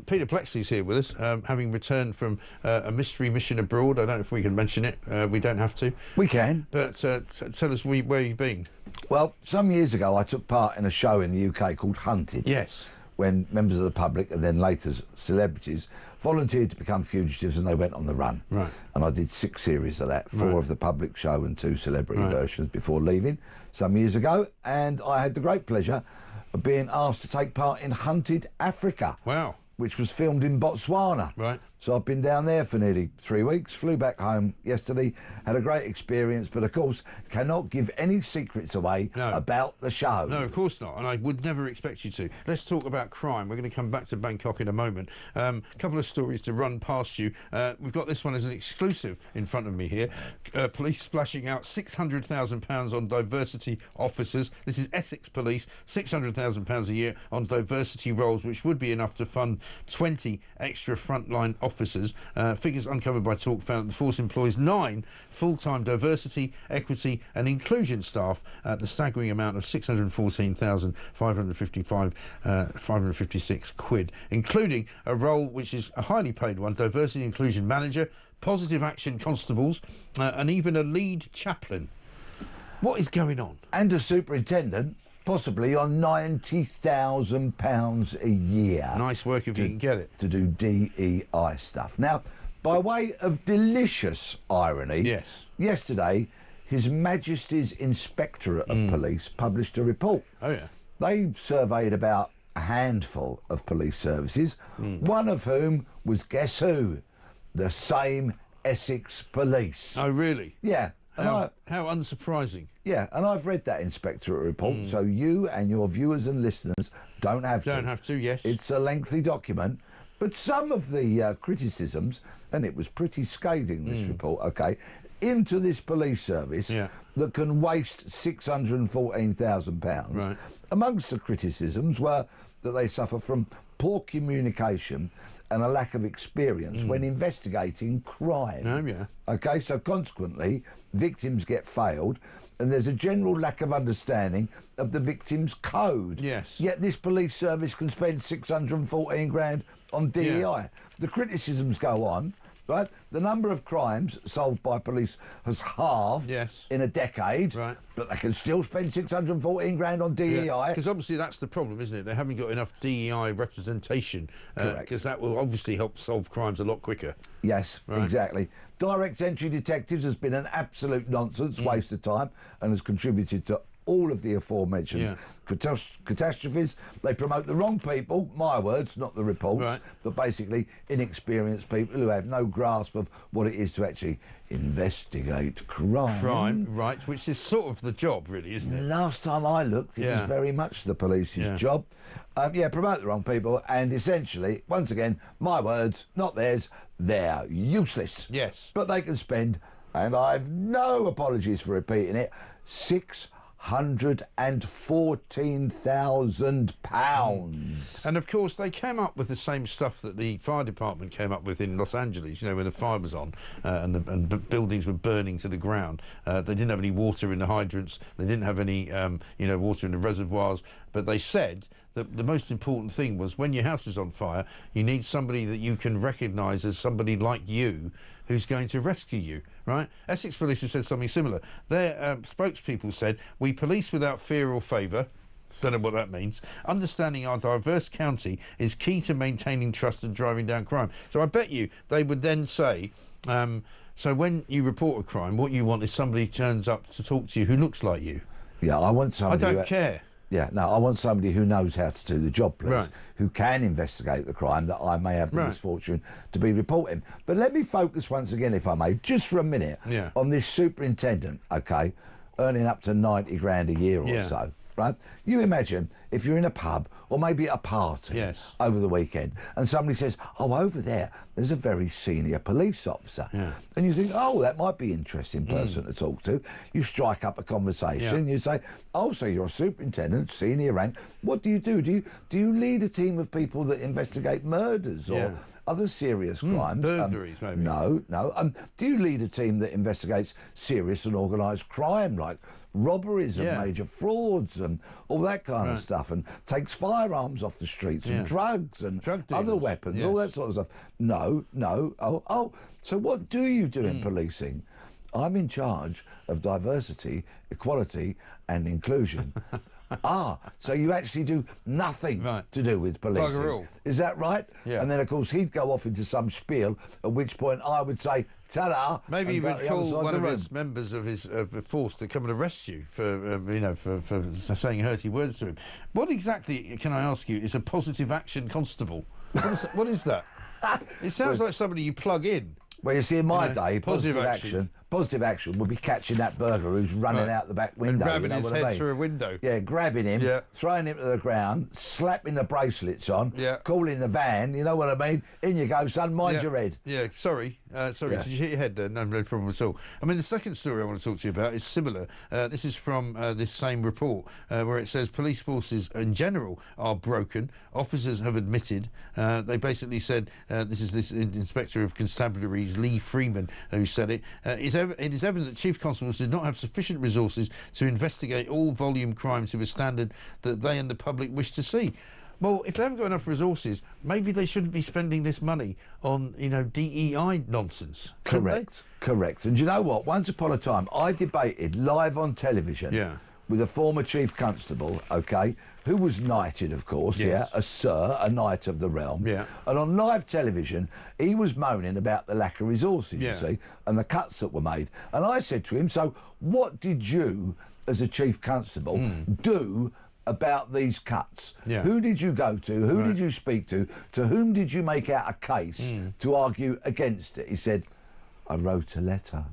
Peter Bleksley's here with us, having returned from a mystery mission abroad. I don't know if we can mention it. We don't have to. We can. But tell us where you've been. Well, some years ago I took part in a show in the UK called Hunted. Yes. When members of the public and then later celebrities volunteered to become fugitives and they went on the run. Right. And I did 6 series of that, 4 of the public show and 2 celebrity versions before leaving some years ago. And I had the great pleasure of being asked to take part in Hunted Africa. Wow. Which was filmed in Botswana. Right. So I've been down there for nearly 3 weeks, flew back home yesterday, had a great experience, but of course cannot give any secrets away about the show. No, of course not, and I would never expect you to. Let's talk about crime. We're going to come back to Bangkok in a moment. A couple of stories to run past you. We've got this one as an exclusive in front of me here. Police splashing out £600,000 on diversity officers. This is Essex Police, £600,000 a year on diversity roles, which would be enough to fund 20 extra frontline officers. Figures uncovered by Talk found that the force employs 9 full-time diversity, equity and inclusion staff at the staggering amount of £614,556, including a role which is a highly paid one, diversity and inclusion manager, positive action constables and even a lead chaplain. What is going on? And a superintendent, possibly on £90,000 a year. Nice work if you can get it. To do DEI stuff. Now, by way of delicious irony, yesterday, His Majesty's Inspectorate of Police published a report. Oh, yeah. They surveyed about a handful of police services, one of whom was, guess who? The same Essex Police. Oh, really? Yeah. How unsurprising. Yeah, and I've read that inspectorate report, so you and your viewers and listeners don't have to. Don't have to, yes. It's a lengthy document, but some of the criticisms, and it was pretty scathing, this report, OK, into this police service that can waste £614,000. Right. Amongst the criticisms were that they suffer from poor communication and a lack of experience when investigating crime. Oh, yeah. OK, so consequently, victims get failed and there's a general lack of understanding of the victim's code. Yes. Yet this police service can spend 614 grand on DEI. Yeah. The criticisms go on. Right, the number of crimes solved by police has halved in a decade, but they can still spend 614 grand on DEI. Because obviously that's the problem, isn't it? They haven't got enough DEI representation, because that will obviously help solve crimes a lot quicker. Yes, exactly. Direct entry detectives has been an absolute nonsense, waste of time, and has contributed to all of the aforementioned catastrophes. They promote the wrong people, my words, not the reports, but basically inexperienced people who have no grasp of what it is to actually investigate crime. Which is sort of the job, really, isn't it? Last time I looked, it was very much the police's job. Promote the wrong people, and essentially, once again, my words, not theirs, they're useless. Yes. But they can spend, and I've no apologies for repeating it, £614,000. And of course they came up with the same stuff that the fire department came up with in Los Angeles, you know, when the fire was on and the buildings were burning to the ground. They didn't have any water in the hydrants, they didn't have any water in the reservoirs, but they said that the most important thing was when your house is on fire, you need somebody that you can recognise as somebody like you who's going to rescue you, right? Essex Police have said something similar. Their spokespeople said, "We police without fear or favour." Don't know what that means. Understanding our diverse county is key to maintaining trust and driving down crime. So I bet you they would then say, so when you report a crime, what you want is somebody turns up to talk to you who looks like you. Yeah, I want somebody... I don't care. Yeah, no, I want somebody who knows how to do the job, please, who can investigate the crime that I may have the misfortune to be reporting. But let me focus once again, if I may, just for a minute, on this superintendent, OK, earning up to 90 grand a year or so. Right? You imagine if you're in a pub or maybe at a party over the weekend and somebody says, oh, over there, there's a very senior police officer. And you think, oh, that might be an interesting person to talk to. You strike up a conversation. You say, oh, so you're a superintendent, senior rank. What do you do? Do you lead a team of people that investigate murders or other serious crimes. Burglaries, maybe. No. Do you lead a team that investigates serious and organised crime, like robberies and major frauds and all that kind of stuff, and takes firearms off the streets and drugs and other weapons, all that sort of stuff? No. Oh, so what do you do in policing? I'm in charge of diversity, equality and inclusion. So you actually do nothing to do with policing. Is that right? Yeah. And then, of course, he'd go off into some spiel, at which point I would say, ta-da. Maybe he would call one of his members of his force to come and arrest you for saying hurty words to him. What exactly, can I ask you, is a positive action constable? What is that? It sounds like somebody you plug in. Well, you see, in my day, positive action would be catching that burglar who's running out the back window. And grabbing his head through a window. Yeah, grabbing him, throwing him to the ground, slapping the bracelets on, calling the van, you know what I mean? In you go, son, mind your head. Yeah, sorry. Did you hit your head there? No problem at all. I mean, the second story I want to talk to you about is similar. This is from this same report where it says police forces in general are broken. Officers have admitted. They basically said, this is this Inspector of Constabularies, Lee Freeman, who said it. It is evident that chief constables did not have sufficient resources to investigate all volume crime to a standard that they and the public wish to see. Well, if they haven't got enough resources, maybe they shouldn't be spending this money on, DEI nonsense. Correct. And you know what? Once upon a time, I debated live on television with a former chief constable, who was knighted, of course, a sir, a knight of the realm. Yeah. And on live television, he was moaning about the lack of resources, you see, and the cuts that were made. And I said to him, so what did you, as a chief constable, do about these cuts? Who did you go to? Who did you speak to? To whom did you make out a case to argue against it? He said, I wrote a letter.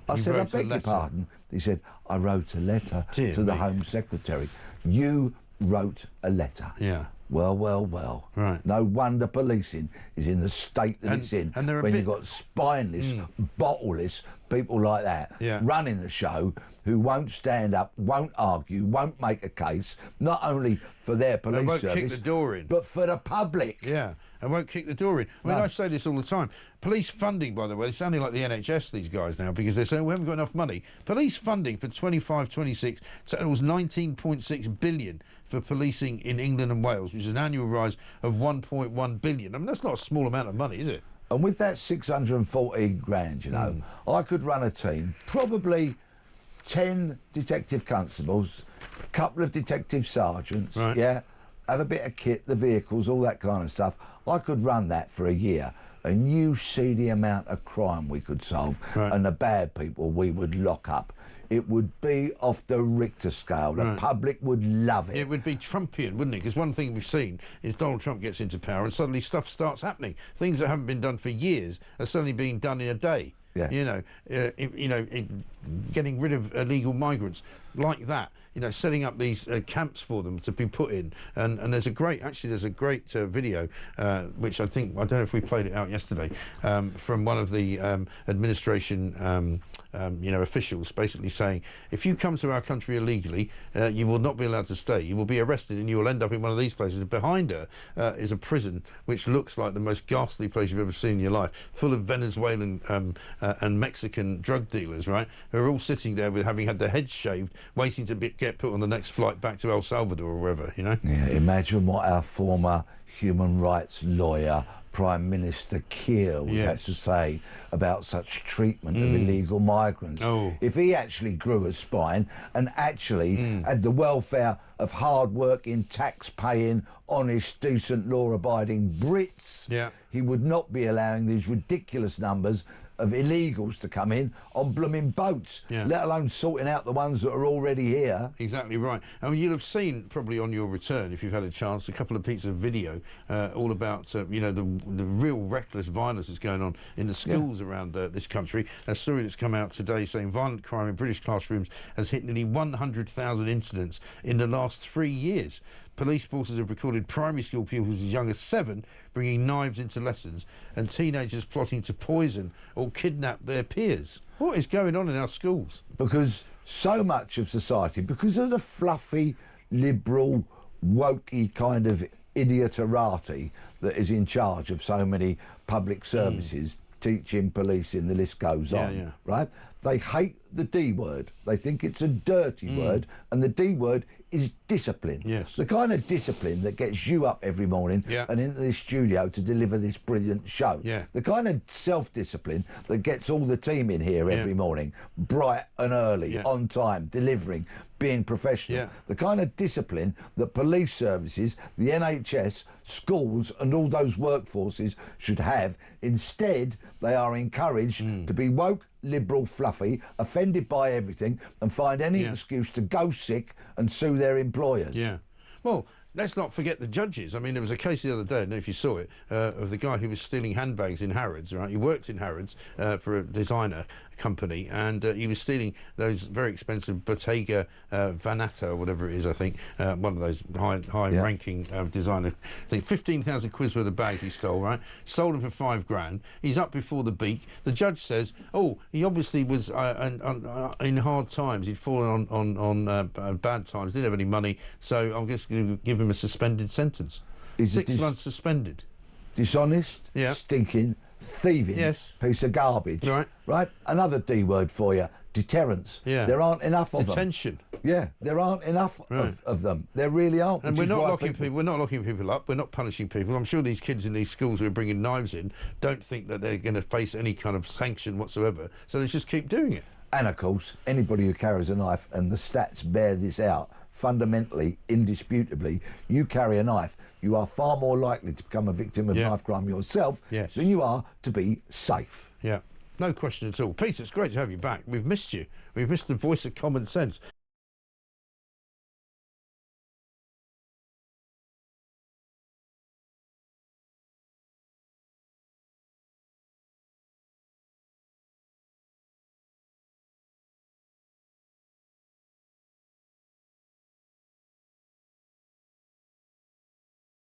I said, I beg your pardon. He said, I wrote a letter to the Home Secretary. You wrote a letter. Yeah. Well. Right. No wonder policing is in the state that it's in. And when you've got spineless, bottleless people like that running the show, who won't stand up, won't argue, won't make a case, not only for their police service, won't kick the door in, but for the public. Yeah, and won't kick the door in. I mean, I say this all the time. Police funding, by the way, they're sounding like the NHS, these guys now, because they're saying we haven't got enough money. Police funding for 25-26 totals 19.6 billion for policing in England and Wales, which is an annual rise of 1.1 billion. I mean, that's not a small amount of money, is it? And with that 614 grand, I could run a team, probably 10 detective constables, a couple of detective sergeants, have a bit of kit, the vehicles, all that kind of stuff. I could run that for a year, and you see the amount of crime we could solve and the bad people we would lock up. It would be off the Richter scale. The public would love it. It would be Trumpian, wouldn't it? Because one thing we've seen is Donald Trump gets into power and suddenly stuff starts happening. Things that haven't been done for years are suddenly being done in a day. Yeah. Getting rid of illegal migrants like that. Setting up these camps for them to be put in, and there's a great video which I don't know if we played it out yesterday, from one of the administration officials, basically saying, if you come to our country illegally, you will not be allowed to stay. You will be arrested and you will end up in one of these places. And behind her is a prison which looks like the most ghastly place you've ever seen in your life, full of Venezuelan and Mexican drug dealers, right, who are all sitting there with having had their heads shaved, waiting to get put on the next flight back to El Salvador or wherever, Yeah, imagine what our former human rights lawyer, Prime Minister Keir, would have to say about such treatment of illegal migrants. If he actually grew a spine and actually had the welfare of hard-working, tax-paying, honest, decent, law-abiding Brits, he would not be allowing these ridiculous numbers of illegals to come in on blooming boats, let alone sorting out the ones that are already here. Exactly right. I mean, you'll have seen probably on your return, if you've had a chance, a couple of pieces of video all about the real reckless violence that's going on in the schools around this country. A story that's come out today saying violent crime in British classrooms has hit nearly 100,000 incidents in the last 3 years. Police forces have recorded primary school pupils as young as 7 bringing knives into lessons, and teenagers plotting to poison or kidnap their peers. What is going on in our schools? Because so much of society, because of the fluffy, liberal, wokey kind of idioterati that is in charge of so many public services, teaching, policing, the list goes on, right? They hate the D word. They think it's a dirty word, and the D word is discipline. Yes. The kind of discipline that gets you up every morning and into this studio to deliver this brilliant show. Yeah. The kind of self-discipline that gets all the team in here every morning, bright and early, on time, delivering, being professional. Yeah. The kind of discipline that police services, the NHS, schools and all those workforces should have. Instead, they are encouraged to be woke, liberal, fluffy, offended by everything and find any excuse to go sick and sue their employers. Yeah. Well, let's not forget the judges. I mean, there was a case the other day, I don't know if you saw it, of the guy who was stealing handbags in Harrods, right? He worked in Harrods for a designer company, and he was stealing those very expensive Bottega Veneta, or whatever it is, I think, one of those high-ranking designer things. 15,000 quid worth of bags he stole, right? Sold them for $5,000. He's up before the beak. The judge says, oh, he obviously was in hard times. He'd fallen on bad times, didn't have any money, so I'm just going to give him a suspended sentence. 6 months suspended. Dishonest, stinking, thieving piece of garbage. Right? Another D word for you, deterrence. There aren't enough of Detention. them. There aren't enough of them. There really aren't. And we're not locking people up. We're not punishing people. I'm sure these kids in these schools who are bringing knives in don't think that they're going to face any kind of sanction whatsoever. So they just keep doing it. And of course, anybody who carries a knife, and the stats bear this out, fundamentally, indisputably, you carry a knife, you are far more likely to become a victim of knife crime yourself than you are to be safe. Yeah, no question at all. Peter, it's great to have you back. We've missed you. We've missed the voice of common sense.